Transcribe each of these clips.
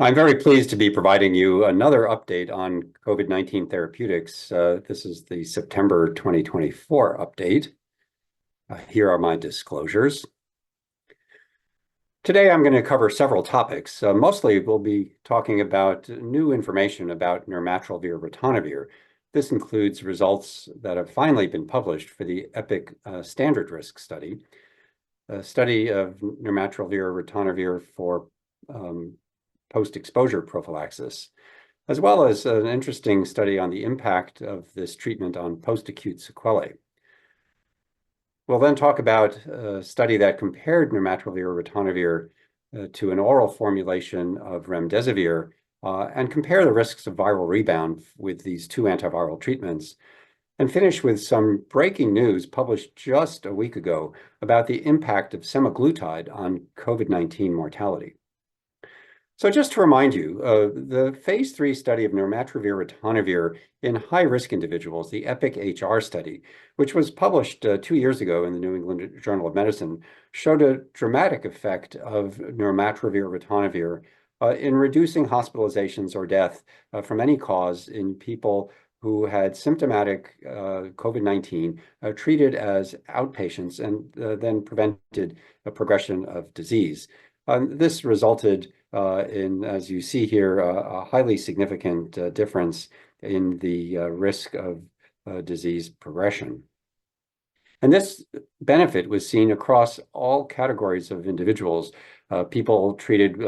I'm very pleased to be providing you another update on COVID-19 therapeutics. This is the September 2024 update. Here are my disclosures. Today, I'm going to cover several topics. Mostly, we'll be talking about new information about nirmatrelvir ritonavir. This includes results that have finally been published for the EPIC standard risk study, a study of nirmatrelvir ritonavir for post-exposure prophylaxis, as well as an interesting study on the impact of this treatment on post-acute sequelae. We'll then talk about a study that compared nirmatrelvir ritonavir to an oral formulation of remdesivir and compare the risks of viral rebound with these two antiviral treatments, and finish with some breaking news published just a week ago about the impact of semaglutide on COVID-19 mortality. So just to remind you, the phase 3 study of nirmatrelvir ritonavir in high-risk individuals, the EPIC-HR study, which was published 2 years ago in the New England Journal of Medicine, showed a dramatic effect of nirmatrelvir ritonavir in reducing hospitalizations or death from any cause in people who had symptomatic COVID-19 treated as outpatients and then prevented a progression of disease. This resulted in, as you see here, a highly significant difference in the risk of disease progression. And this benefit was seen across all categories of individuals, people treated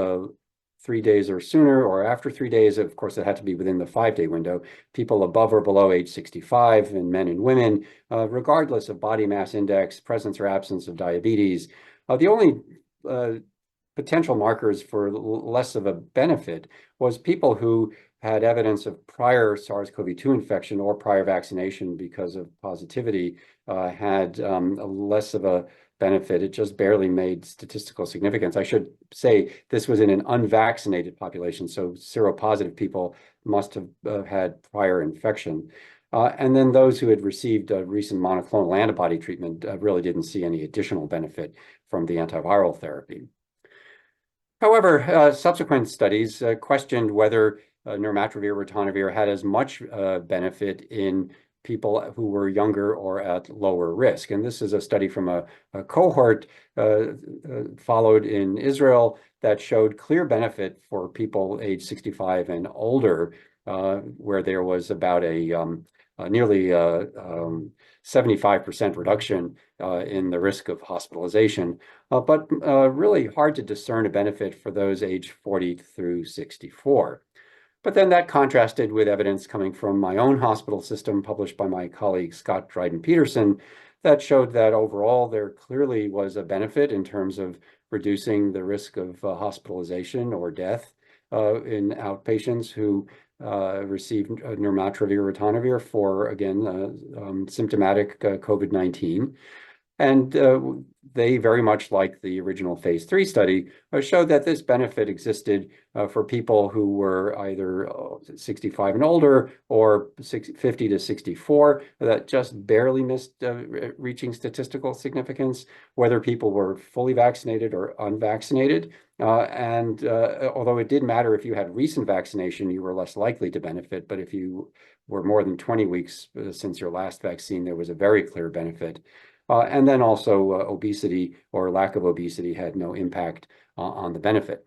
3 days or sooner or after 3 days. Of course, it had to be within the 5-day window, people above or below age 65, and men and women, regardless of body mass index, presence or absence of diabetes. The only potential markers for less of a benefit was people who had evidence of prior SARS-CoV-2 infection or prior vaccination because of positivity had less of a benefit. It just barely made statistical significance. I should say this was in an unvaccinated population, so seropositive people must have had prior infection. And then those who had received a recent monoclonal antibody treatment really didn't see any additional benefit from the antiviral therapy. However, subsequent studies questioned whether nirmatrelvir ritonavir had as much benefit in people who were younger or at lower risk. And this is a study from a cohort followed in Israel that showed clear benefit for people age 65 and older, where there was about a nearly 75% reduction in the risk of hospitalization, but really hard to discern a benefit for those age 40 through 64. But then that contrasted with evidence coming from my own hospital system, published by my colleague Scott Dryden-Peterson, that showed that overall there clearly was a benefit in terms of reducing the risk of hospitalization or death in outpatients who received nirmatrelvir ritonavir for, again, symptomatic COVID-19. And they, very much like the original phase 3 study, showed that this benefit existed for people who were either 65 and older or 50 to 64, that just barely missed reaching statistical significance, whether people were fully vaccinated or unvaccinated. Although it did matter if you had recent vaccination, you were less likely to benefit. But if you were more than 20 weeks since your last vaccine, there was a very clear benefit. And then also obesity or lack of obesity had no impact on the benefit.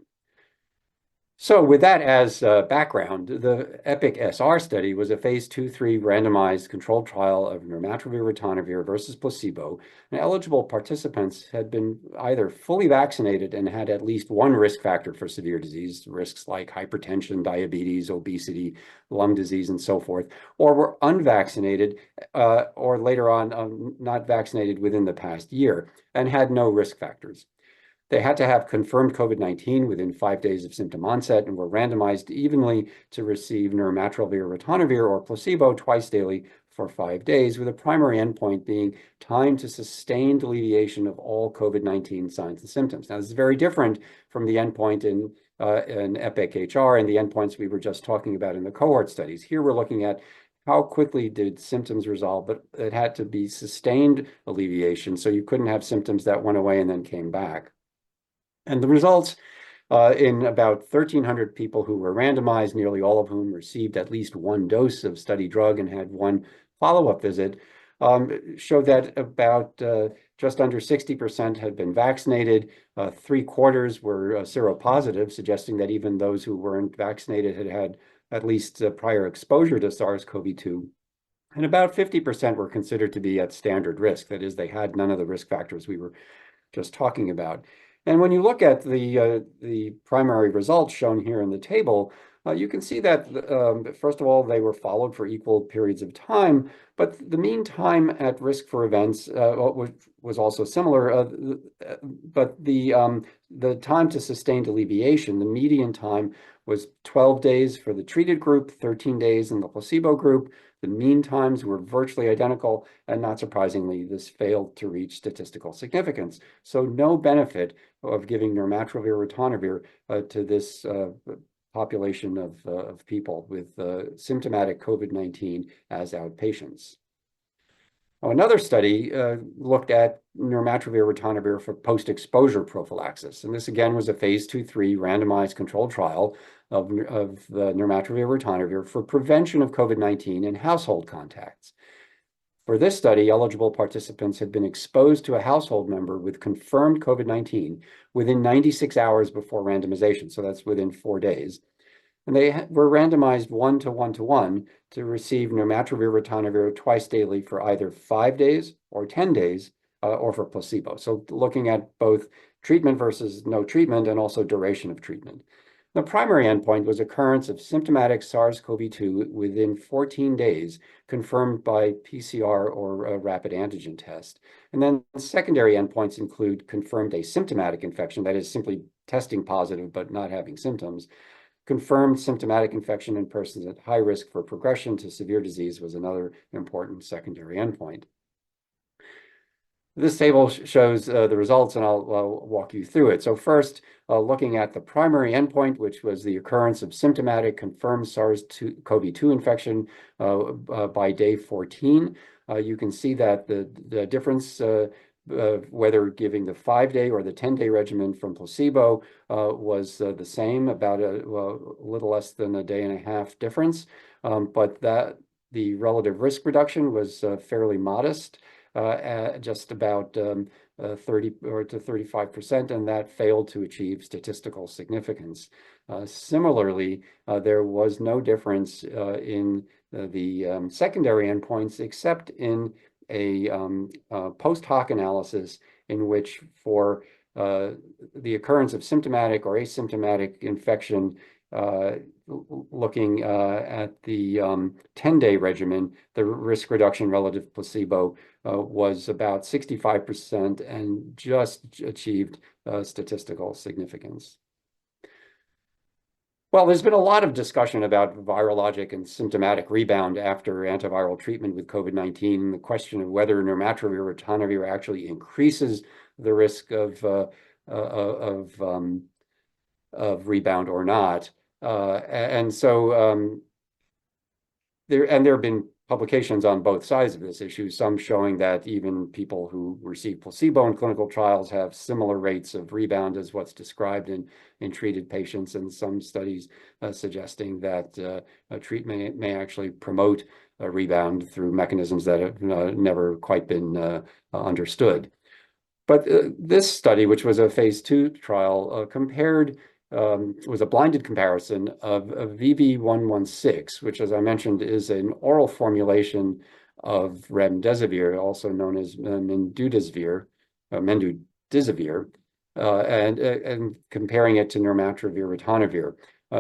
So with that as background, the EPIC-SR study was a phase 2-3 randomized controlled trial of nirmatrelvir ritonavir versus placebo, and eligible participants had been either fully vaccinated and had at least one risk factor for severe disease, risks like hypertension, diabetes, obesity, lung disease, and so forth, or were unvaccinated or later on not vaccinated within the past year and had no risk factors. They had to have confirmed COVID-19 within 5 days of symptom onset and were randomized evenly to receive nirmatrelvir ritonavir or placebo twice daily for 5 days, with a primary endpoint being time to sustained alleviation of all COVID-19 signs and symptoms. Now, this is very different from the endpoint in EPIC-HR and the endpoints we were just talking about in the cohort studies. Here we're looking at how quickly did symptoms resolve, but it had to be sustained alleviation, so you couldn't have symptoms that went away and then came back. And the results in about 1,300 people who were randomized, nearly all of whom received at least one dose of study drug and had one follow-up visit, showed that about just under 60% had been vaccinated. 3/4 were seropositive, suggesting that even those who weren't vaccinated had had at least prior exposure to SARS-CoV-2. And about 50% were considered to be at standard risk. That is, they had none of the risk factors we were just talking about. And when you look at the primary results shown here in the table, you can see that, first of all, they were followed for equal periods of time, but the mean time at risk for events was also similar. But the time to sustained alleviation, the median time, was 12 days for the treated group, 13 days in the placebo group. The mean times were virtually identical, and not surprisingly, this failed to reach statistical significance. So no benefit of giving nirmatrelvir ritonavir to this population of people with symptomatic COVID-19 as outpatients. Now, another study looked at nirmatrelvir ritonavir for post-exposure prophylaxis. And this again was a phase 2/3 randomized controlled trial of the nirmatrelvir ritonavir for prevention of COVID-19 in household contacts. For this study, eligible participants had been exposed to a household member with confirmed COVID-19 within 96 hours before randomization. So that's within 4 days. And they were randomized 1:1 to receive nirmatrelvir ritonavir twice daily for either 5 days or 10 days, or for placebo. So looking at both treatment versus no treatment and also duration of treatment. The primary endpoint was occurrence of symptomatic SARS-CoV-2 within 14 days, confirmed by PCR or a rapid antigen test. And then secondary endpoints include confirmed asymptomatic infection, that is simply testing positive but not having symptoms. Confirmed symptomatic infection in persons at high risk for progression to severe disease was another important secondary endpoint. This table shows the results, and I'll walk you through it. So first, looking at the primary endpoint, which was the occurrence of symptomatic confirmed SARS-CoV-2 infection by day 14, you can see that the difference whether giving the 5-day or the 10-day regimen from placebo was the same, about a little less than a day and a half difference, but that the relative risk reduction was fairly modest, at just about 30 or to 35%, and that failed to achieve statistical significance. Similarly, there was no difference in the secondary endpoints, except in a post hoc analysis in which for the occurrence of symptomatic or asymptomatic infection, looking at the 10-day regimen, the risk reduction relative to placebo was about 65% and just achieved statistical significance. Well, there's been a lot of discussion about virologic and symptomatic rebound after antiviral treatment with COVID-19, the question of whether nirmatrelvir ritonavir actually increases the risk of rebound or not. And so there have been publications on both sides of this issue, some showing that even people who receive placebo in clinical trials have similar rates of rebound as what's described in treated patients, and some studies suggesting that a treatment may actually promote a rebound through mechanisms that have never quite been understood. But this study, which was a phase 2 trial, was a blinded comparison of VV116, which, as I mentioned, is an oral formulation of remdesivir, also known as mendudizivir, and comparing it to nirmatrelvir ritonavir.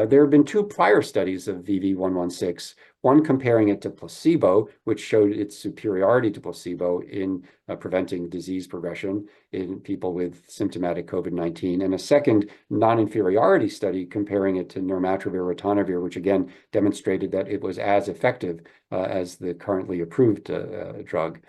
There have been 2 prior studies of VV116, one comparing it to placebo, which showed its superiority to placebo in preventing disease progression in people with symptomatic COVID-19, and a second non-inferiority study comparing it to nirmatrelvir ritonavir, which again demonstrated that it was as effective as the currently approved drug.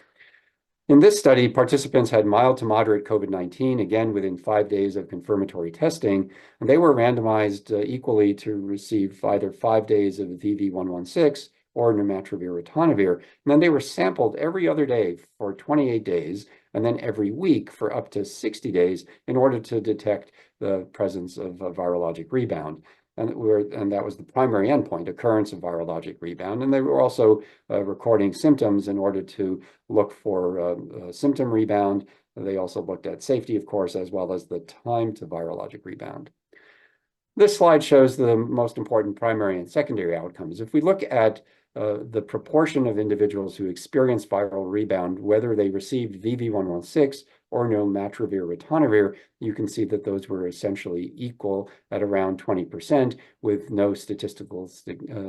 In this study, participants had mild to moderate COVID-19, again within 5 days of confirmatory testing, and they were randomized equally to receive either 5 days of VV116 or nirmatrelvir-ritonavir. And then they were sampled every other day for 28 days, and then every week for up to 60 days in order to detect the presence of a virologic rebound. And that was the primary endpoint, occurrence of virologic rebound. And they were also recording symptoms in order to look for symptom rebound. They also looked at safety, of course, as well as the time to virologic rebound. This slide shows the most important primary and secondary outcomes. If we look at the proportion of individuals who experienced viral rebound, whether they received VV116 or nirmatrelvir-ritonavir, you can see that those were essentially equal at around 20%, with no statistical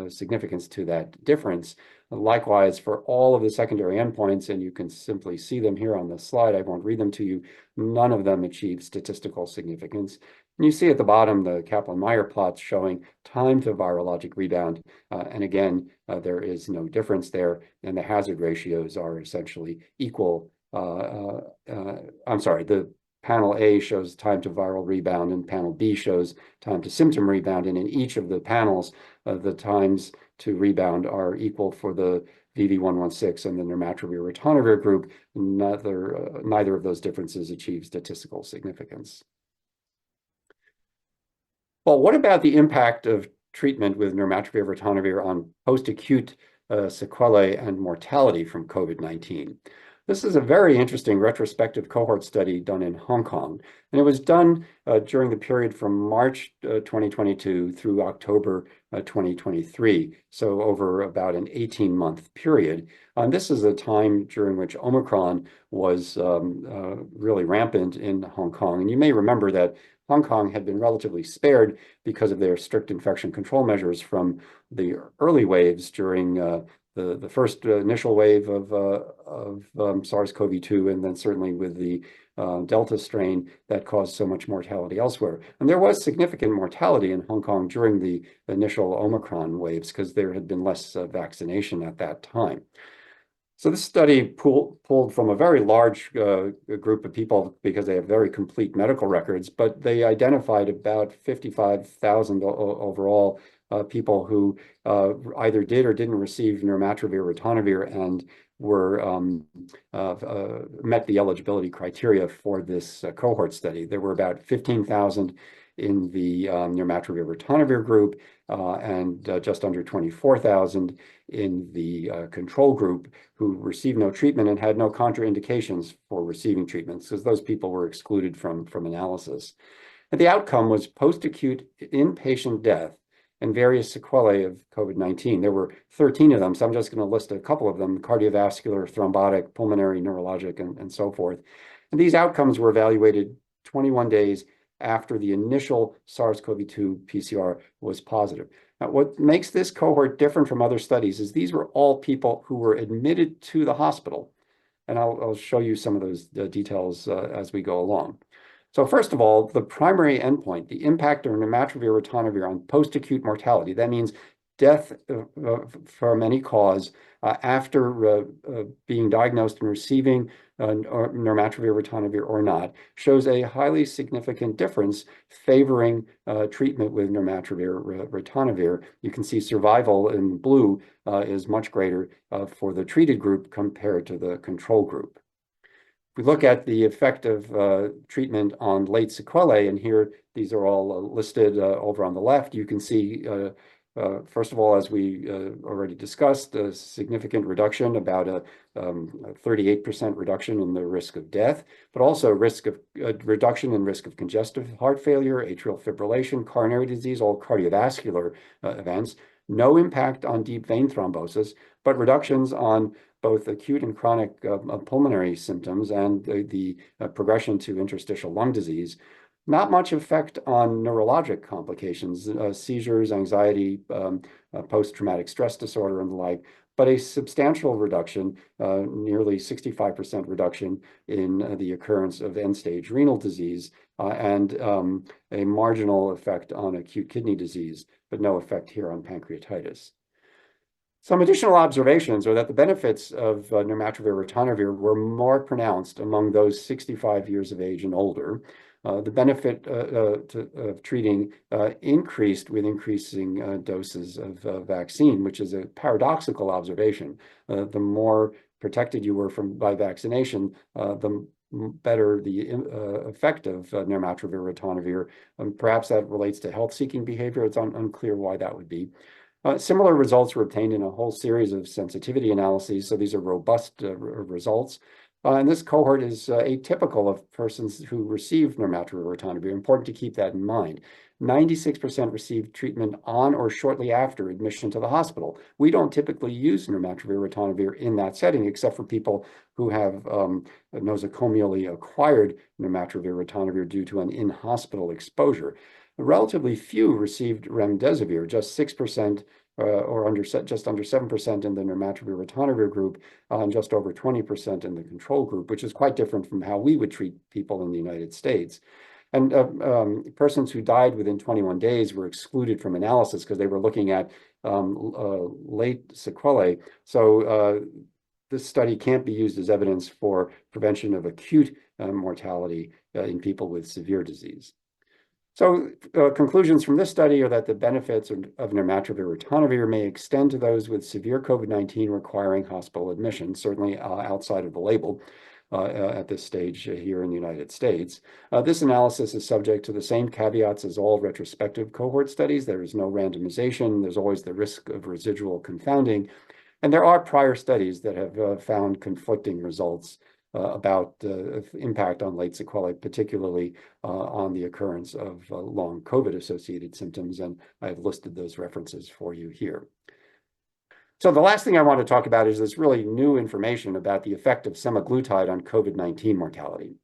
significance to that difference. Likewise, for all of the secondary endpoints, and you can simply see them here on the slide, I won't read them to you, none of them achieved statistical significance. And you see at the bottom the Kaplan-Meier plots showing time to virologic rebound. And again, there is no difference there, and the hazard ratios are essentially equal. I'm sorry, the panel A shows time to viral rebound, and panel B shows time to symptom rebound. And in each of the panels, the times to rebound are equal for the VV116 and the nirmatrelvir-ritonavir group. Neither of those differences achieve statistical significance. Well, what about the impact of treatment with nirmatrelvir-ritonavir on post-acute sequelae and mortality from COVID-19? This is a very interesting retrospective cohort study done in Hong Kong, and it was done during the period from March 2022 through October 2023, so over about an 18-month period. This is a time during which Omicron was really rampant in Hong Kong, and you may remember that Hong Kong had been relatively spared because of their strict infection control measures from the early waves during the first initial wave of SARS-CoV-2, and then certainly with the Delta strain that caused so much mortality elsewhere. And there was significant mortality in Hong Kong during the initial Omicron waves because there had been less vaccination at that time. So this study pulled from a very large group of people because they have very complete medical records, but they identified about 55,000 overall people who either did or didn't receive nirmatrelvir-ritonavir and were met the eligibility criteria for this cohort study. There were about 15,000 in the nirmatrelvir-ritonavir group and just under 24,000 in the control group who received no treatment and had no contraindications for receiving treatments, because those people were excluded from analysis. And the outcome was post-acute inpatient death and various sequelae of COVID-19. There were 13 of them, so I'm just going to list a couple of them: cardiovascular, thrombotic, pulmonary, neurologic, and so forth. And these outcomes were evaluated 21 days after the initial SARS-CoV-2 PCR was positive. Now, what makes this cohort different from other studies is these were all people who were admitted to the hospital. And I'll show you some of those details as we go along. So first of all, the primary endpoint, the impact of nirmatrelvir-ritonavir on post-acute mortality, that means death from any cause after being diagnosed and receiving nirmatrelvir-ritonavir or not, shows a highly significant difference favoring treatment with nirmatrelvir-ritonavir. You can see survival in blue is much greater for the treated group compared to the control group. If we look at the effect of treatment on late sequelae, and here these are all listed over on the left, you can see first of all, as we already discussed, a significant reduction, about a 38% reduction in the risk of death, but also reduction in risk of congestive heart failure, atrial fibrillation, coronary disease, all cardiovascular events. No impact on deep vein thrombosis, but reductions on both acute and chronic pulmonary symptoms and the progression to interstitial lung disease. Not much effect on neurologic complications, seizures, anxiety, post-traumatic stress disorder, and the like, but a substantial reduction, nearly 65% reduction in the occurrence of end-stage renal disease, and a marginal effect on acute kidney disease, but no effect here on pancreatitis. Some additional observations are that the benefits of nirmatrelvir-ritonavir were more pronounced among those 65 years of age and older. The benefit of treating increased with increasing doses of vaccine, which is a paradoxical observation. The more protected you were by vaccination, the better the effect of nirmatrelvir ritonavir. Perhaps that relates to health-seeking behavior. It's unclear why that would be. Similar results were obtained in a whole series of sensitivity analyses, so these are robust results. And this cohort is atypical of persons who received nirmatrelvir ritonavir. Important to keep that in mind. 96% received treatment on or shortly after admission to the hospital. We don't typically use nirmatrelvir ritonavir in that setting, except for people who have nosocomially acquired nirmatrelvir ritonavir due to an in-hospital exposure. Relatively few received remdesivir, just 6%, or just under 7% in the nirmatrelvir ritonavir group, and just over 20% in the control group, which is quite different from how we would treat people in the United States. And persons who died within 21 days were excluded from analysis because they were looking at late sequelae. So this study can't be used as evidence for prevention of acute mortality in people with severe disease. So conclusions from this study are that the benefits of nirmatrelvir ritonavir may extend to those with severe COVID-19 requiring hospital admission, certainly outside of the label at this stage here in the United States. This analysis is subject to the same caveats as all retrospective cohort studies. There is no randomization. There's always the risk of residual confounding. And there are prior studies that have found conflicting results about the impact on late sequelae, particularly on the occurrence of long COVID-associated symptoms, and I've listed those references for you here. So the last thing I want to talk about is this really new information about the effect of semaglutide on COVID-19 mortality.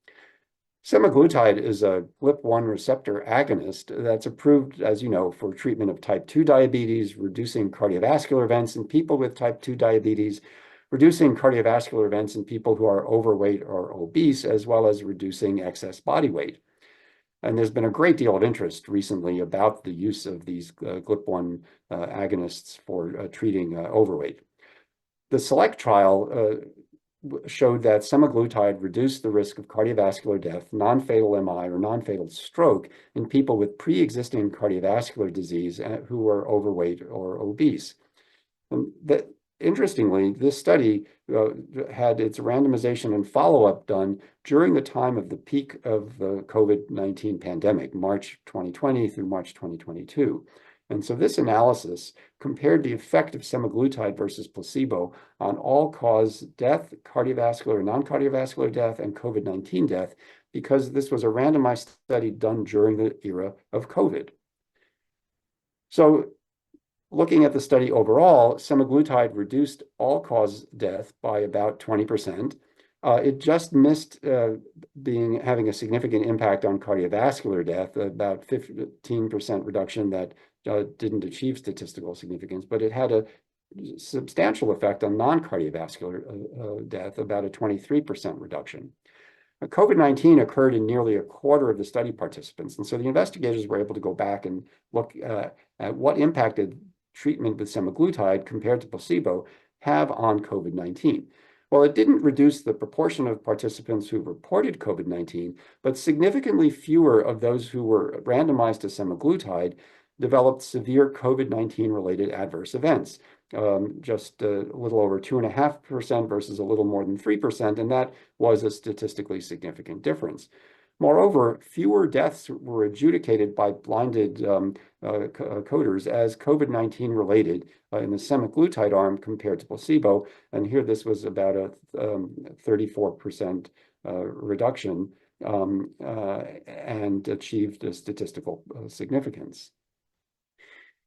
Semaglutide is a GLP-1 receptor agonist that's approved, as you know, for treatment of type 2 diabetes, reducing cardiovascular events in people with type 2 diabetes, reducing cardiovascular events in people who are overweight or obese, as well as reducing excess body weight. And there's been a great deal of interest recently about the use of these GLP-1 agonists for treating overweight. The SELECT trial showed that semaglutide reduced the risk of cardiovascular death, non-fatal MI, or non-fatal stroke in people with pre-existing cardiovascular disease who were overweight or obese. And interestingly, this study had its randomization and follow-up done during the time of the peak of the COVID-19 pandemic, March 2020 through March 2022. And so this analysis compared the effect of semaglutide versus placebo on all-cause death, cardiovascular, non-cardiovascular death, and COVID-19 death, because this was a randomized study done during the era of COVID. So looking at the study overall, semaglutide reduced all-cause death by about 20%. It just missed having a significant impact on cardiovascular death, about 15% reduction that didn't achieve statistical significance, but it had a substantial effect on non-cardiovascular death, about a 23% reduction. COVID-19 occurred in nearly a quarter of the study participants, and so the investigators were able to go back and look at what impacted treatment with semaglutide compared to placebo have on COVID-19. Well, it didn't reduce the proportion of participants who reported COVID-19, but significantly fewer of those who were randomized to semaglutide developed severe COVID-19 related adverse events, just a little over 2.5% versus a little more than 3%, and that was a statistically significant difference. Moreover, fewer deaths were adjudicated by blinded coders as COVID-19 related in the semaglutide arm compared to placebo. And here this was about a 34% reduction and achieved a statistical significance.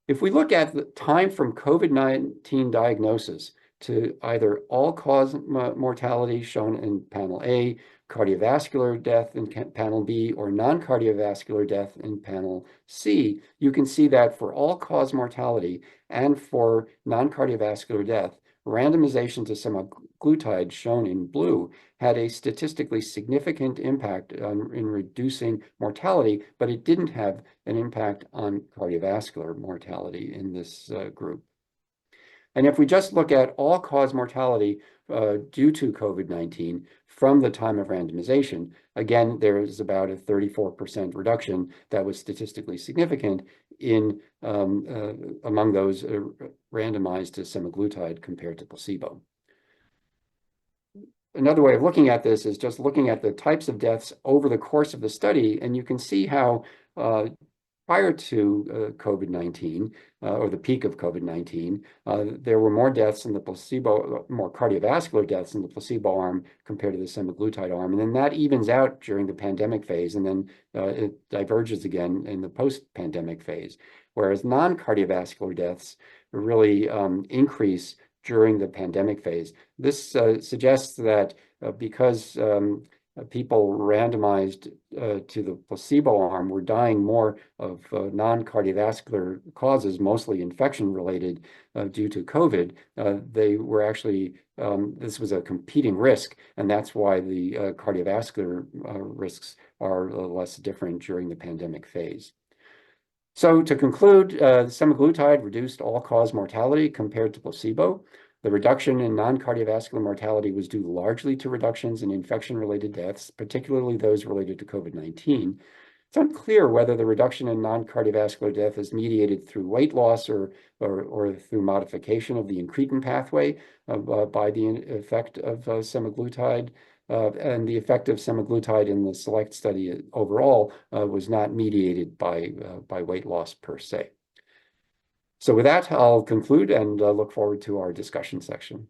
If we look at the time from COVID-19 diagnosis to either all-cause mortality shown in panel A, cardiovascular death in panel B, or non-cardiovascular death in panel C, you can see that for all-cause mortality and for non-cardiovascular death, randomization to semaglutide, shown in blue, had a statistically significant impact in reducing mortality, but it didn't have an impact on cardiovascular mortality in this group. And if we just look at all-cause mortality due to COVID-19 from the time of randomization, again, there is about a 34% reduction that was statistically significant in among those randomized to semaglutide compared to placebo. Another way of looking at this is just looking at the types of deaths over the course of the study, and you can see how prior to COVID-19, or the peak of COVID-19, there were more deaths in the placebo, more cardiovascular deaths in the placebo arm compared to the semaglutide arm. And then that evens out during the pandemic phase, and then it diverges again in the post-pandemic phase, whereas non-cardiovascular deaths really increase during the pandemic phase. This suggests that because people randomized to the placebo arm were dying more of non-cardiovascular causes, mostly infection-related due to COVID, they were actually, this was a competing risk, and that's why the cardiovascular risks are less different during the pandemic phase. So to conclude, semaglutide reduced all-cause mortality compared to placebo. The reduction in non-cardiovascular mortality was due largely to reductions in infection-related deaths, particularly those related to COVID-19. It's unclear whether the reduction in non-cardiovascular death is mediated through weight loss or through modification of the incretin pathway by the effect of semaglutide. And the effect of semaglutide in the SELECT study overall was not mediated by weight loss per se. So with that, I'll conclude and look forward to our discussion section.